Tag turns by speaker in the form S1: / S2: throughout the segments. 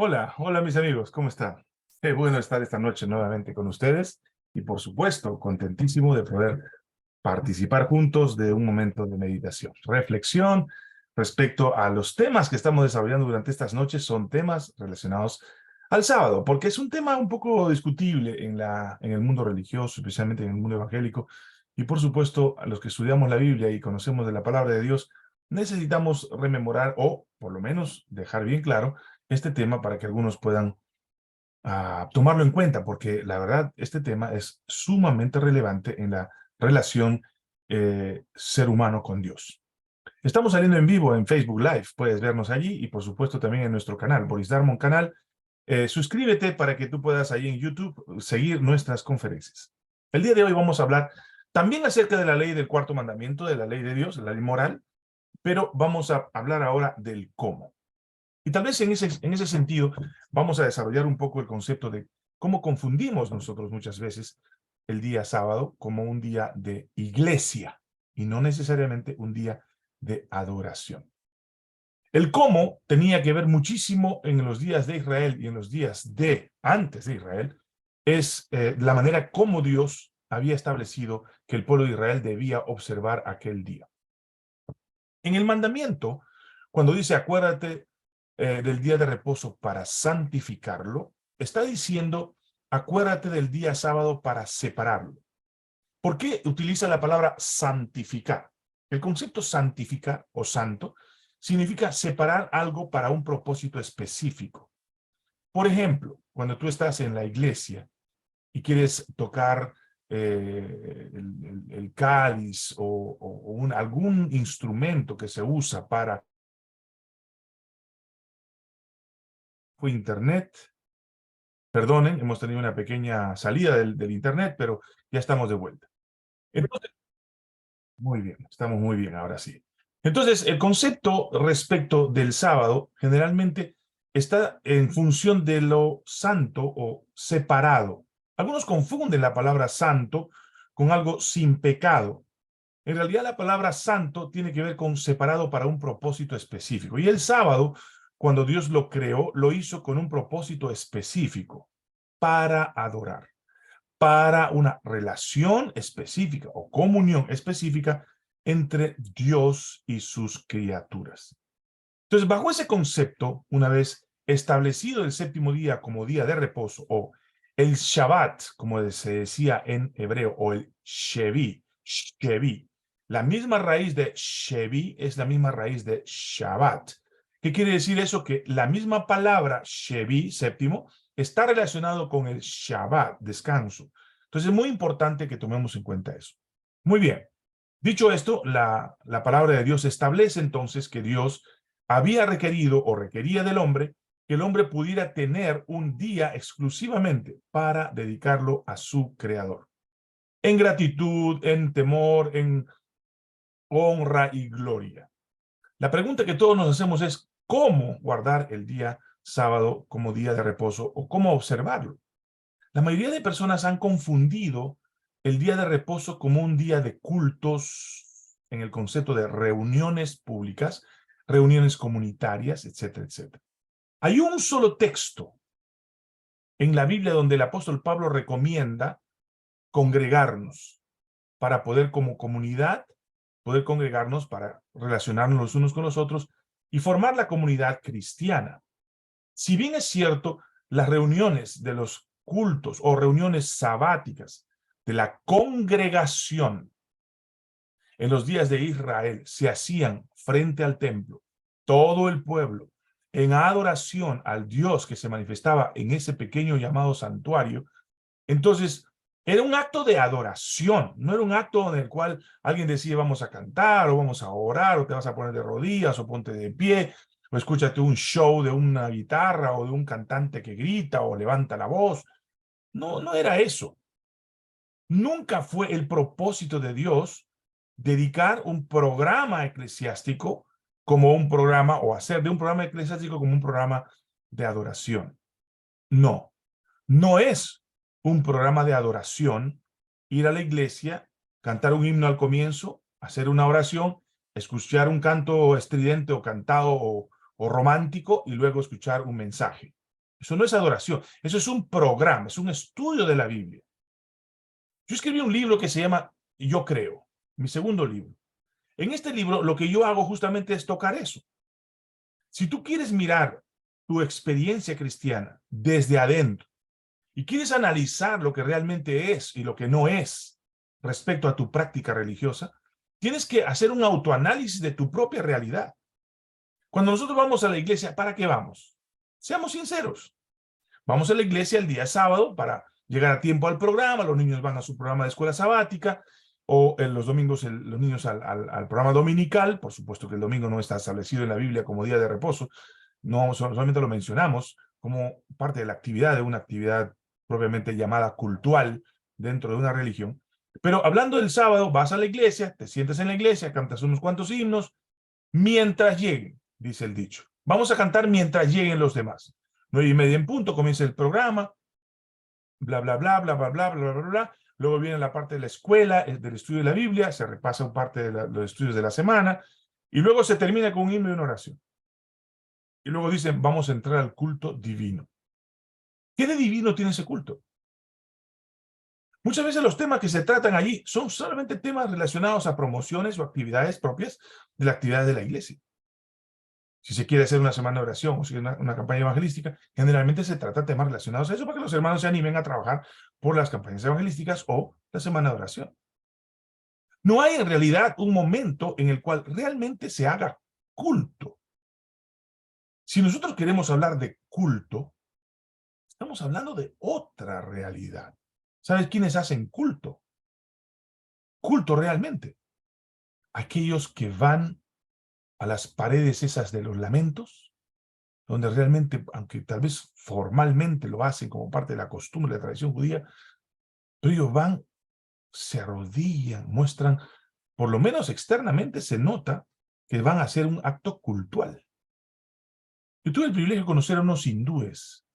S1: Hola, hola mis amigos, ¿cómo están? Qué bueno estar esta noche nuevamente con ustedes y por supuesto contentísimo de poder participar juntos de un momento de meditación, reflexión respecto a los temas que estamos desarrollando durante estas noches. Son temas relacionados al sábado, porque es un tema un poco discutible en el mundo religioso, especialmente en el mundo evangélico, y por supuesto a los que estudiamos la Biblia y conocemos de la palabra de Dios, necesitamos rememorar o por lo menos dejar bien claro este tema para que algunos puedan tomarlo en cuenta, porque la verdad, este tema es sumamente relevante en la relación ser humano con Dios. Estamos saliendo en vivo en Facebook Live, puedes vernos allí y por supuesto también en nuestro canal, Boris Darmon Canal. Suscríbete para que tú puedas ahí en YouTube seguir nuestras conferencias. El día de hoy vamos a hablar también acerca de la ley del cuarto mandamiento, de la ley de Dios, la ley moral, pero vamos a hablar ahora del cómo. Y tal vez en ese sentido vamos a desarrollar un poco el concepto de cómo confundimos nosotros muchas veces el día sábado como un día de iglesia y no necesariamente un día de adoración. El cómo tenía que ver muchísimo en los días de Israel y en los días de antes de Israel, es la manera como Dios había establecido que el pueblo de Israel debía observar aquel día. En el mandamiento, cuando dice acuérdate del día de reposo para santificarlo, está diciendo acuérdate del día sábado para separarlo. ¿Por qué utiliza la palabra santificar? El concepto santificar o santo significa separar algo para un propósito específico. Por ejemplo, cuando tú estás en la iglesia y quieres tocar el cáliz o algún instrumento que se usa para internet. Perdonen, hemos tenido una pequeña salida del internet, pero ya estamos de vuelta. Entonces, muy bien, estamos muy bien ahora sí. Entonces, el concepto respecto del sábado generalmente está en función de lo santo o separado. Algunos confunden la palabra santo con algo sin pecado. En realidad la palabra santo tiene que ver con separado para un propósito específico. Y el sábado, cuando Dios lo creó, lo hizo con un propósito específico, para adorar, para una relación específica o comunión específica entre Dios y sus criaturas. Entonces, bajo ese concepto, una vez establecido el séptimo día como día de reposo, o el Shabbat, como se decía en hebreo, o el Shevi, la misma raíz de Shevi es la misma raíz de Shabbat. ¿Qué quiere decir eso? Que la misma palabra Shevi, séptimo, está relacionado con el Shabbat, descanso. Entonces es muy importante que tomemos en cuenta eso. Muy bien. Dicho esto, la palabra de Dios establece entonces que Dios había requerido o requería del hombre que el hombre pudiera tener un día exclusivamente para dedicarlo a su creador. En gratitud, en temor, en honra y gloria. La pregunta que todos nos hacemos es ¿cómo guardar el día sábado como día de reposo o cómo observarlo? La mayoría de personas han confundido el día de reposo como un día de cultos en el concepto de reuniones públicas, reuniones comunitarias, etcétera, etcétera. Hay un solo texto en la Biblia donde el apóstol Pablo recomienda congregarnos para poder como comunidad, poder congregarnos para relacionarnos los unos con los otros y formar la comunidad cristiana. Si bien es cierto, las reuniones de los cultos o reuniones sabáticas de la congregación en los días de Israel se hacían frente al templo, todo el pueblo, en adoración al Dios que se manifestaba en ese pequeño llamado santuario, entonces era un acto de adoración, no era un acto en el cual alguien decía vamos a cantar o vamos a orar o te vas a poner de rodillas o ponte de pie o escúchate un show de una guitarra o de un cantante que grita o levanta la voz. No, no era eso. Nunca fue el propósito de Dios dedicar un programa eclesiástico como un programa o hacer de un programa eclesiástico como un programa de adoración. No, no es un programa de adoración ir a la iglesia, cantar un himno al comienzo, hacer una oración, escuchar un canto estridente o cantado o romántico y luego escuchar un mensaje. Eso no es adoración. Eso es un programa, es un estudio de la Biblia. Yo escribí un libro que se llama Yo Creo, mi segundo libro. En este libro lo que yo hago justamente es tocar eso. Si tú quieres mirar tu experiencia cristiana desde adentro y quieres analizar lo que realmente es y lo que no es respecto a tu práctica religiosa, tienes que hacer un autoanálisis de tu propia realidad. Cuando nosotros vamos a la iglesia, ¿para qué vamos? Seamos sinceros. Vamos a la iglesia el día sábado para llegar a tiempo al programa, los niños van a su programa de escuela sabática, o en los domingos los niños al programa dominical. Por supuesto que el domingo no está establecido en la Biblia como día de reposo, no solamente lo mencionamos como parte de la actividad, de una actividad propiamente llamada cultural dentro de una religión. Pero hablando del sábado, vas a la iglesia, te sientas en la iglesia, cantas unos cuantos himnos, mientras lleguen, dice el dicho. Vamos a cantar mientras lleguen los demás. 9:30 en punto, comienza el programa, bla, bla, bla, bla, bla, bla, bla, bla, bla. Luego viene la parte de la escuela, del estudio de la Biblia, se repasa parte de los estudios de la semana, y luego se termina con un himno y una oración. Y luego dicen, vamos a entrar al culto divino. ¿Qué de divino tiene ese culto? Muchas veces los temas que se tratan allí son solamente temas relacionados a promociones o actividades propias de la actividad de la iglesia. Si se quiere hacer una semana de oración o si una campaña evangelística, generalmente se trata de temas relacionados a eso para que los hermanos se animen a trabajar por las campañas evangelísticas o la semana de oración. No hay en realidad un momento en el cual realmente se haga culto. Si nosotros queremos hablar de culto, estamos hablando de otra realidad. ¿Sabes quiénes hacen culto? Culto realmente. Aquellos que van a las paredes esas de los lamentos, donde realmente, aunque tal vez formalmente lo hacen como parte de la costumbre de la tradición judía, pero ellos van, se arrodillan, muestran, por lo menos externamente se nota que van a hacer un acto cultual. Yo tuve el privilegio de conocer a unos hindúes.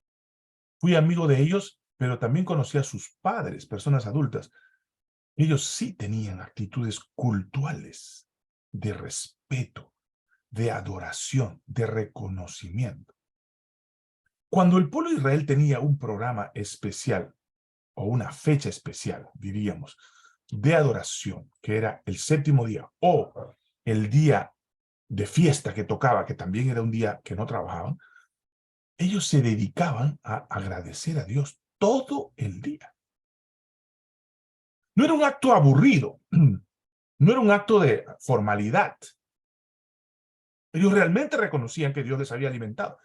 S1: Fui amigo de ellos, pero también conocí a sus padres, personas adultas. Ellos sí tenían actitudes cultuales, de respeto, de adoración, de reconocimiento. Cuando el pueblo de Israel tenía un programa especial, o una fecha especial, diríamos, de adoración, que era el séptimo día, o el día de fiesta que tocaba, que también era un día que no trabajaban, ellos se dedicaban a agradecer a Dios todo el día. No era un acto aburrido, no era un acto de formalidad. Ellos realmente reconocían que Dios les había alimentado,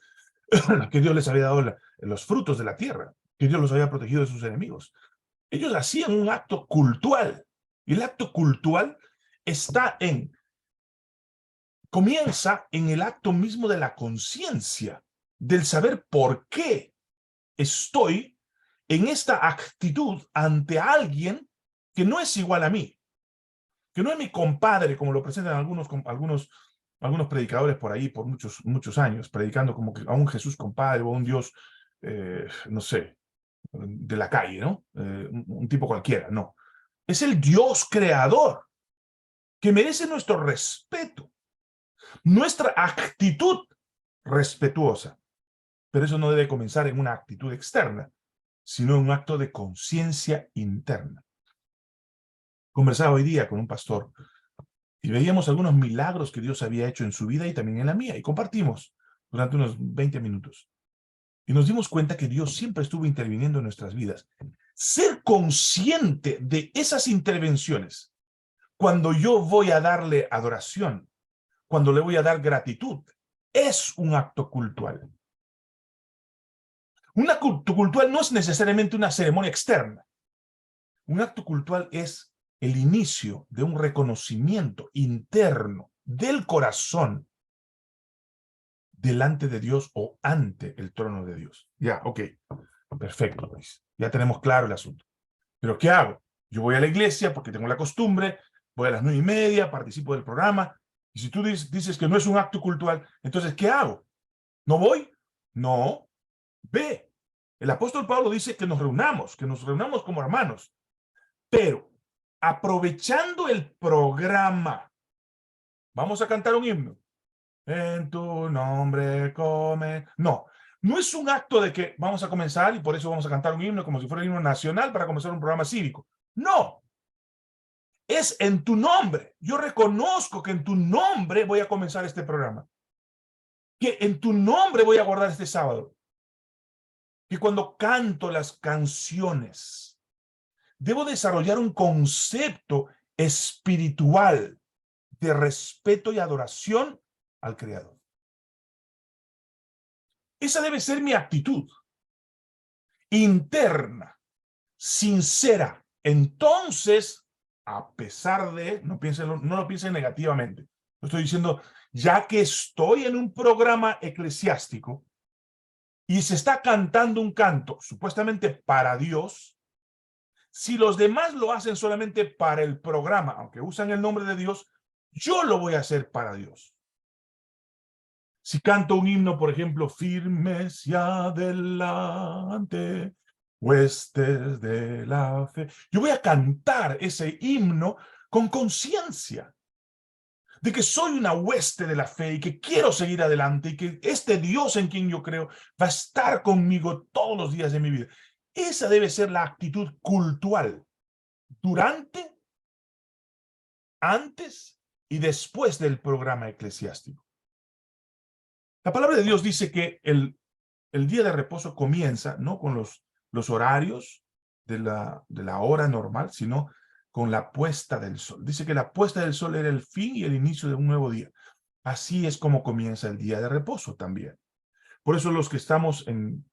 S1: que Dios les había dado los frutos de la tierra, que Dios los había protegido de sus enemigos. Ellos hacían un acto cultual. Y el acto cultual comienza en el acto mismo de la conciencia, del saber por qué estoy en esta actitud ante alguien que no es igual a mí, que no es mi compadre, como lo presentan algunos predicadores por ahí por muchos años, predicando como que a un Jesús compadre o a un Dios, no sé, de la calle, ¿no? Un tipo cualquiera, no. Es el Dios creador que merece nuestro respeto, nuestra actitud respetuosa. Pero eso no debe comenzar en una actitud externa, sino en un acto de conciencia interna. Conversaba hoy día con un pastor y veíamos algunos milagros que Dios había hecho en su vida y también en la mía, y compartimos durante unos 20 minutos. Y nos dimos cuenta que Dios siempre estuvo interviniendo en nuestras vidas. Ser consciente de esas intervenciones, cuando yo voy a darle adoración, cuando le voy a dar gratitud, es un acto cultual. Un acto cultual no es necesariamente una ceremonia externa. Un acto cultual es el inicio de un reconocimiento interno del corazón delante de Dios o ante el trono de Dios. Ya, ok, perfecto, Luis. Ya tenemos claro el asunto. ¿Pero qué hago? Yo voy a la iglesia porque tengo la costumbre, voy a las 9:30, participo del programa, y si tú dices que no es un acto cultural, entonces, ¿qué hago? ¿No voy? No, ve. El apóstol Pablo dice que nos reunamos como hermanos, pero aprovechando el programa, vamos a cantar un himno. En tu nombre come. No, No es un acto de que vamos a comenzar y por eso vamos a cantar un himno como si fuera el himno nacional para comenzar un programa cívico. No. Es en tu nombre. Yo reconozco que en tu nombre voy a comenzar este programa. Que en tu nombre voy a guardar este sábado. Que cuando canto las canciones, debo desarrollar un concepto espiritual de respeto y adoración al Creador. Esa debe ser mi actitud interna, sincera. Entonces, a pesar de, no lo piensen negativamente, lo estoy diciendo, ya que estoy en un programa eclesiástico y se está cantando un canto supuestamente para Dios, si los demás lo hacen solamente para el programa, aunque usan el nombre de Dios, yo lo voy a hacer para Dios. Si canto un himno, por ejemplo, firmes y adelante, huestes de la fe, yo voy a cantar ese himno con conciencia de que soy una hueste de la fe y que quiero seguir adelante y que este Dios en quien yo creo va a estar conmigo todos los días de mi vida. Esa debe ser la actitud cultural durante, antes y después del programa eclesiástico. La palabra de Dios dice que el día de reposo comienza no con los horarios de la hora normal, sino con la puesta del sol. Dice que la puesta del sol era el fin y el inicio de un nuevo día. Así es como comienza el día de reposo también. Por eso los que estamos en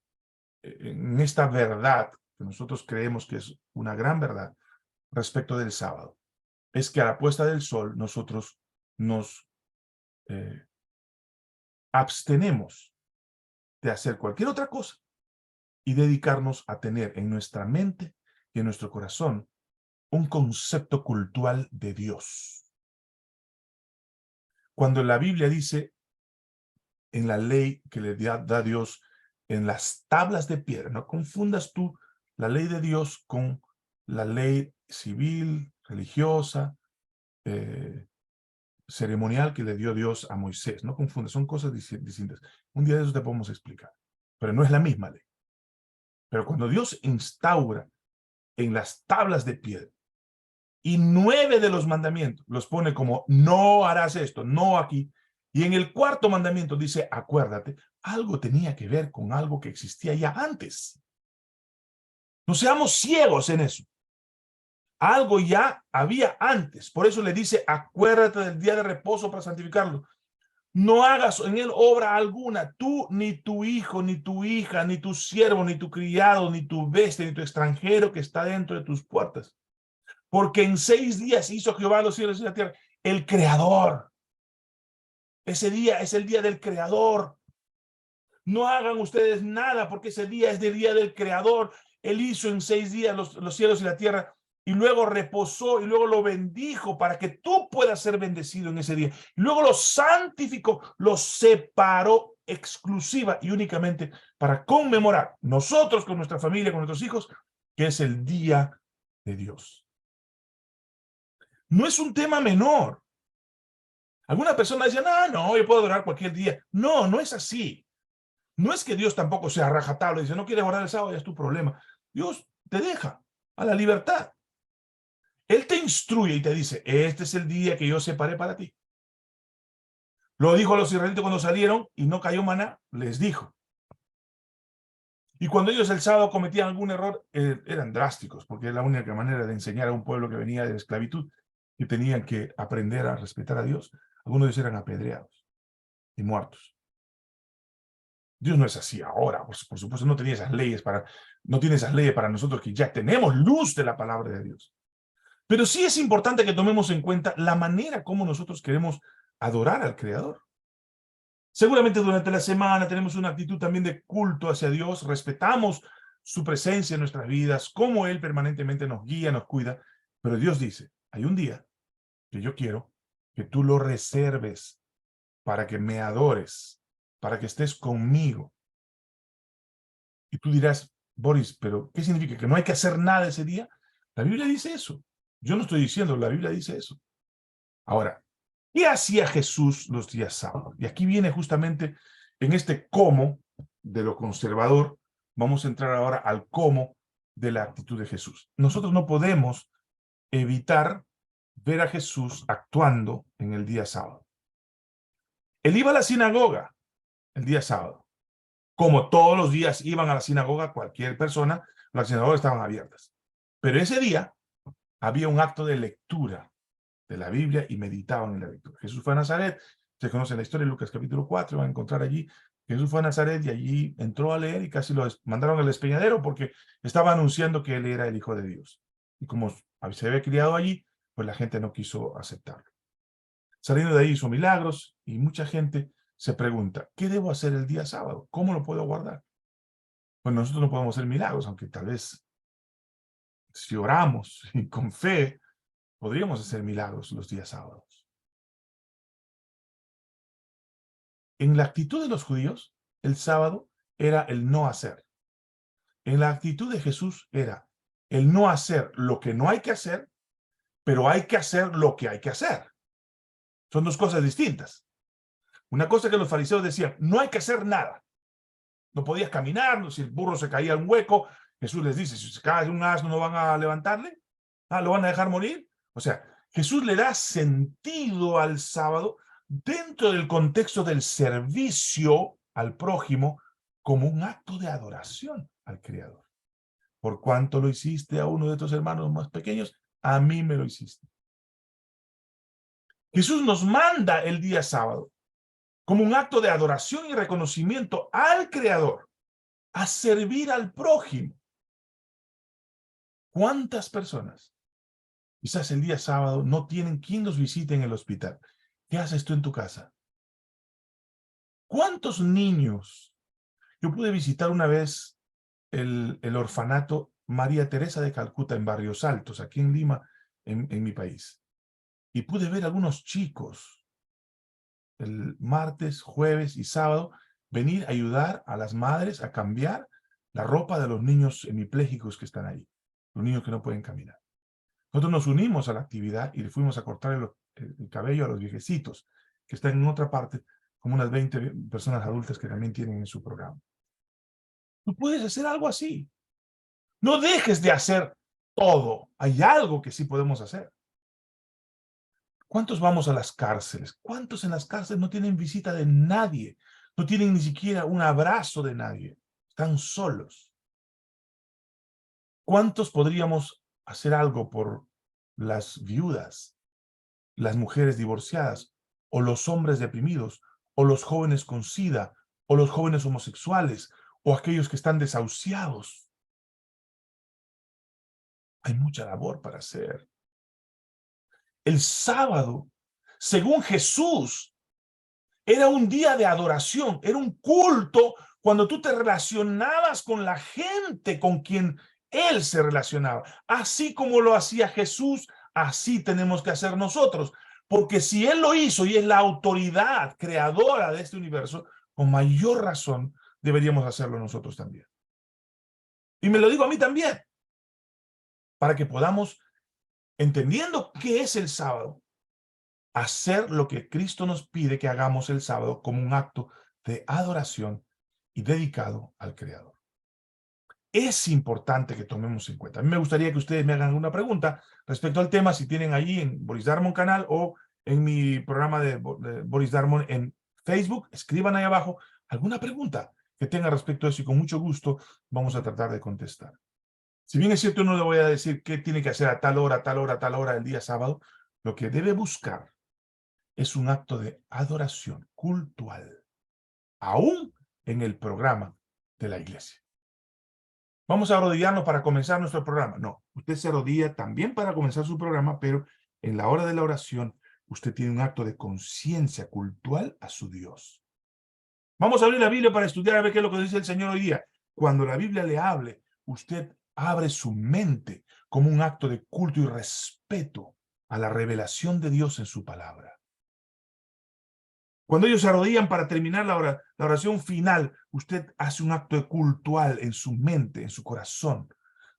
S1: esta verdad, que nosotros creemos que es una gran verdad respecto del sábado, es que a la puesta del sol nosotros nos abstenemos de hacer cualquier otra cosa y dedicarnos a tener en nuestra mente y en nuestro corazón un concepto cultural de Dios. Cuando la Biblia dice en la ley que le da Dios en las tablas de piedra, no confundas tú la ley de Dios con la ley civil, religiosa, ceremonial que le dio Dios a Moisés. No confundas, son cosas distintas. Un día de eso te podemos explicar, pero no es la misma ley. Pero cuando Dios instaura en las tablas de piedra y 9 de los mandamientos los pone como no harás esto, no aquí, y en el cuarto mandamiento dice acuérdate, algo tenía que ver con algo que existía ya antes. No seamos ciegos en eso. Algo ya había antes. Por eso le dice acuérdate del día de reposo para santificarlo. No hagas en él obra alguna, tú, ni tu hijo, ni tu hija, ni tu siervo, ni tu criado, ni tu bestia, ni tu extranjero que está dentro de tus puertas. Porque en 6 días hizo Jehová los cielos y la tierra. El Creador. Ese día es el día del Creador. No hagan ustedes nada porque ese día es el día del Creador. Él hizo en 6 días los cielos y la tierra y luego reposó y luego lo bendijo para que tú puedas ser bendecido en ese día. Y luego lo santificó, lo separó exclusiva y únicamente para conmemorar nosotros con nuestra familia, con nuestros hijos, que es el día de Dios. No es un tema menor. Alguna persona dice, no, yo puedo adorar cualquier día. No, no es así. No es que Dios tampoco sea rajatabla y dice, no quieres guardar el sábado, ya es tu problema. Dios te deja a la libertad. Él te instruye y te dice, este es el día que yo separé para ti. Lo dijo a los israelitas cuando salieron y no cayó maná, les dijo. Y cuando ellos el sábado cometían algún error, eran drásticos, porque es la única manera de enseñar a un pueblo que venía de la esclavitud, que tenían que aprender a respetar a Dios. Algunos de ellos eran apedreados y muertos. Dios no es así ahora, pues, por supuesto no tiene esas leyes para nosotros que ya tenemos luz de la palabra de Dios. Pero sí es importante que tomemos en cuenta la manera como nosotros queremos adorar al Creador. Seguramente durante la semana tenemos una actitud también de culto hacia Dios, respetamos su presencia en nuestras vidas, cómo Él permanentemente nos guía, nos cuida, pero Dios dice, hay un día que yo quiero que tú lo reserves para que me adores, para que estés conmigo. Y tú dirás, Boris, pero ¿qué significa? ¿Que no hay que hacer nada ese día? La Biblia dice eso. Yo no estoy diciendo, la Biblia dice eso. Ahora, ¿qué hacía Jesús los días sábados? Y aquí viene justamente en este cómo de lo conservador, vamos a entrar ahora al cómo de la actitud de Jesús. Nosotros no podemos evitar ver a Jesús actuando en el día sábado. Él iba a la sinagoga el día sábado. Como todos los días iban a la sinagoga cualquier persona, las sinagogas estaban abiertas. Pero ese día había un acto de lectura de la Biblia y meditaban en la lectura. Jesús fue a Nazaret, se conoce la historia de Lucas capítulo 4, van a encontrar allí. Jesús fue a Nazaret y allí entró a leer y casi lo mandaron al despeñadero porque estaba anunciando que él era el Hijo de Dios. Y como se había criado allí, pues la gente no quiso aceptarlo. Saliendo de ahí hizo milagros y mucha gente se pregunta, ¿qué debo hacer el día sábado? ¿Cómo lo puedo guardar? Pues nosotros no podemos hacer milagros, aunque tal vez si oramos y con fe, podríamos hacer milagros los días sábados. En la actitud de los judíos, el sábado era el no hacer. En la actitud de Jesús era el no hacer lo que no hay que hacer, pero hay que hacer lo que hay que hacer. Son dos cosas distintas. Una cosa que los fariseos decían, no hay que hacer nada. No podías caminar, si el burro se caía en un hueco, Jesús les dice, si se cae un asno, ¿no van a levantarle? ¿Lo van a dejar morir? O sea, Jesús le da sentido al sábado dentro del contexto del servicio al prójimo como un acto de adoración al Creador. Por cuanto lo hiciste a uno de tus hermanos más pequeños, a mí me lo hiciste. Jesús nos manda el día sábado como un acto de adoración y reconocimiento al Creador, a servir al prójimo. ¿Cuántas personas quizás el día sábado no tienen quien los visite en el hospital? ¿Qué haces tú en tu casa? ¿Cuántos niños? Yo pude visitar una vez el orfanato María Teresa de Calcuta en Barrios Altos, aquí en Lima, en mi país. Y pude ver algunos chicos el martes, jueves y sábado venir a ayudar a las madres a cambiar la ropa de los niños hemipléjicos que están ahí, los niños que no pueden caminar. Nosotros nos unimos a la actividad y le fuimos a cortar el cabello a los viejecitos, que están en otra parte, como unas 20 personas adultas que también tienen en su programa. Tú puedes hacer algo así. No dejes de hacer todo. Hay algo que sí podemos hacer. ¿Cuántos vamos a las cárceles? ¿Cuántos en las cárceles no tienen visita de nadie? No tienen ni siquiera un abrazo de nadie. Están solos. ¿Cuántos podríamos hacer algo por las viudas, las mujeres divorciadas, o los hombres deprimidos, o los jóvenes con SIDA, o los jóvenes homosexuales, o aquellos que están desahuciados? Hay mucha labor para hacer. El sábado, según Jesús, era un día de adoración, era un culto cuando tú te relacionabas con la gente con quien Él se relacionaba. Así como lo hacía Jesús, así tenemos que hacer nosotros. Porque si Él lo hizo y es la autoridad creadora de este universo, con mayor razón deberíamos hacerlo nosotros también. Y me lo digo a mí también, para que podamos, entendiendo qué es el sábado, hacer lo que Cristo nos pide que hagamos el sábado como un acto de adoración y dedicado al Creador. Es importante que tomemos en cuenta. A mí me gustaría que ustedes me hagan alguna pregunta respecto al tema, si tienen allí en Boris Darmon canal o en mi programa de Boris Darmon en Facebook, escriban ahí abajo alguna pregunta que tengan respecto a eso y con mucho gusto vamos a tratar de contestar. Si bien es cierto, no le voy a decir qué tiene que hacer a tal hora, tal hora, tal hora el día sábado, lo que debe buscar es un acto de adoración cultural, aún en el programa de la iglesia. Vamos a arrodillarnos para comenzar nuestro programa. No, usted se arrodilla también para comenzar su programa, pero en la hora de la oración, usted tiene un acto de conciencia cultural a su Dios. Vamos a abrir la Biblia para estudiar a ver qué es lo que dice el Señor hoy día. Cuando la Biblia le hable, usted abre su mente como un acto de culto y respeto a la revelación de Dios en su palabra. Cuando ellos se arrodillan para terminar la oración final, usted hace un acto de cultual en su mente, en su corazón,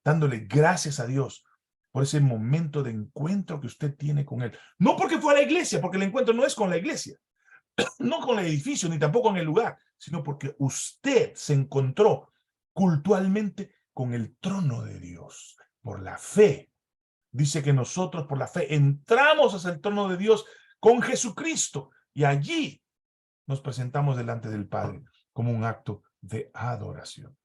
S1: dándole gracias a Dios por ese momento de encuentro que usted tiene con Él. No porque fue a la iglesia, porque el encuentro no es con la iglesia, no con el edificio, ni tampoco en el lugar, sino porque usted se encontró cultualmente con el trono de Dios, por la fe. Dice que nosotros por la fe entramos hacia el trono de Dios con Jesucristo y allí nos presentamos delante del Padre como un acto de adoración.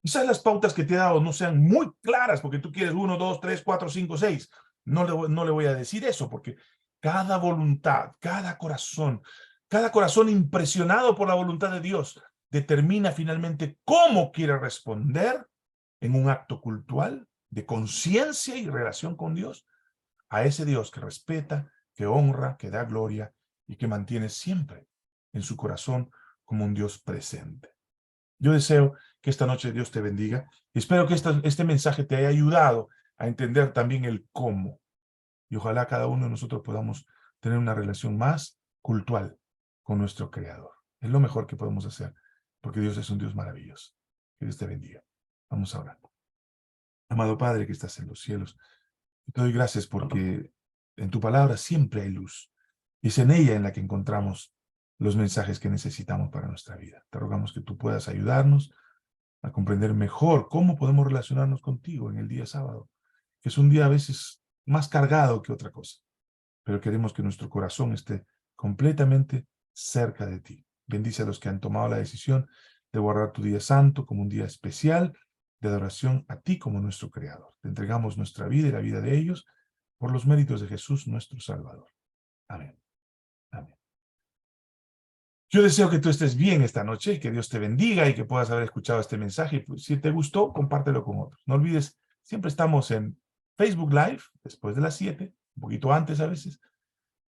S1: Quizás las pautas que te he dado no sean muy claras porque tú quieres 1, 2, 3, 4, 5, 6. No le voy a decir eso porque cada voluntad, cada corazón impresionado por la voluntad de Dios determina finalmente cómo quiere responder en un acto cultual de conciencia y relación con Dios, a ese Dios que respeta, que honra, que da gloria y que mantiene siempre en su corazón como un Dios presente. Yo deseo que esta noche Dios te bendiga y espero que este mensaje te haya ayudado a entender también el cómo. Y ojalá cada uno de nosotros podamos tener una relación más cultual con nuestro Creador. Es lo mejor que podemos hacer, porque Dios es un Dios maravilloso. Que Dios te bendiga. Vamos a orar. Amado Padre que estás en los cielos, te doy gracias porque en tu palabra siempre hay luz. Y es en ella en la que encontramos los mensajes que necesitamos para nuestra vida. Te rogamos que tú puedas ayudarnos a comprender mejor cómo podemos relacionarnos contigo en el día sábado, que es un día a veces más cargado que otra cosa, pero queremos que nuestro corazón esté completamente cerca de ti. Bendice a los que han tomado la decisión de guardar tu día santo como un día especial de adoración a ti como nuestro Creador. Te entregamos nuestra vida y la vida de ellos por los méritos de Jesús, nuestro Salvador. Amén. Amén. Yo deseo que tú estés bien esta noche, que Dios te bendiga y que puedas haber escuchado este mensaje. Y pues, si te gustó, compártelo con otros. No olvides, siempre estamos en Facebook Live, después de las 7, un poquito antes a veces,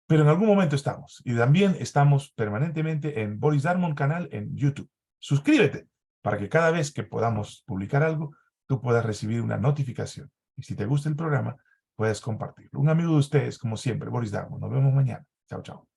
S1: pero en algún momento estamos. Y también estamos permanentemente en Boris Darmon canal en YouTube. Suscríbete para que cada vez que podamos publicar algo, tú puedas recibir una notificación. Y si te gusta el programa, puedes compartirlo. Un amigo de ustedes, como siempre, Boris Darmon. Nos vemos mañana. Chao, chao.